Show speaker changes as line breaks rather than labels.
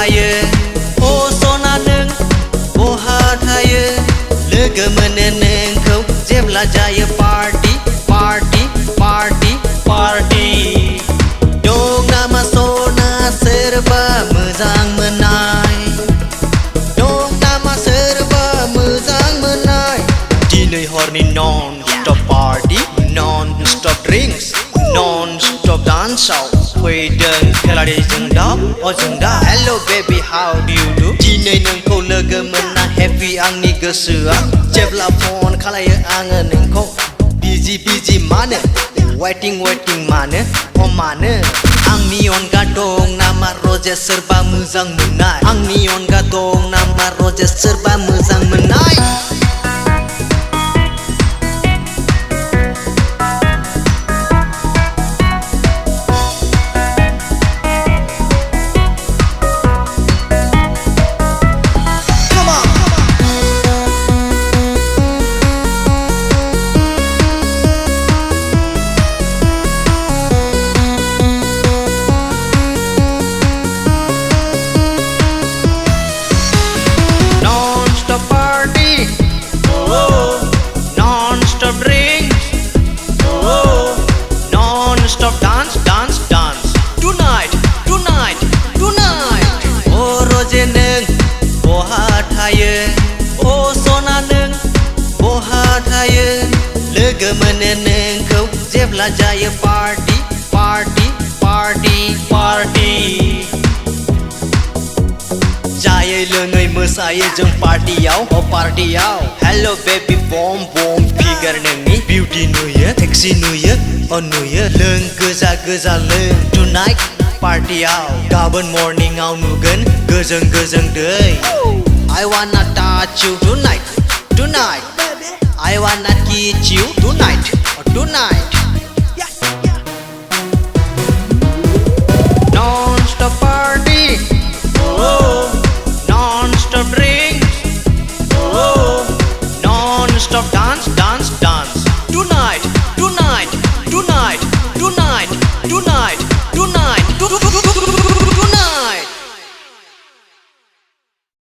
थायो अ सना नों बहा थायो लोगो मोनो नोंखौ जेब्ला जायो पार्टी पार्टी पार्टी पार्टी दं नामा सना सोरबा मोजां मोननाय दं नामा सोरबा मोजां मोननाय दिनै हरनि non stop party non stop drinks non stop डान्सआव फैदों खेलारिजों दाव अजों दा hello baby how do you do दिनै नोंखौ लोगो मोनना हेपि आंनि गोसोआ जेब्ला फन खालायो आङो नोंखौ बिजि बिजि मानो वेटिं वेटिं मानो अ मानो आंनि अनगा दं नामा रजेस सोरबा मोजां मोननाय आंनि अनगा दं नामा रजेस सोरबा मोजां मोननाय Stop dance dance dance tonight tonight tonight oh roje neng boha thayo oh sona neng boha thayo logo mono nोंखौ जेब्ला जायो party party party party जायै लोङै मोसायो जों पार्टियाव अ पार्टियाव हेलो बेबी बम बम फिगार नोंनि बिउटि नुयो सेक्सि नुयो अ नुयो लों गोजा गोजा लों टुनाइट पार्टियाव गाबोन मर्निंआव नुगोन गोजों गोजों दै I wanna touch you tonight tonight I wanna kiss you tonight tonight non-stop party oh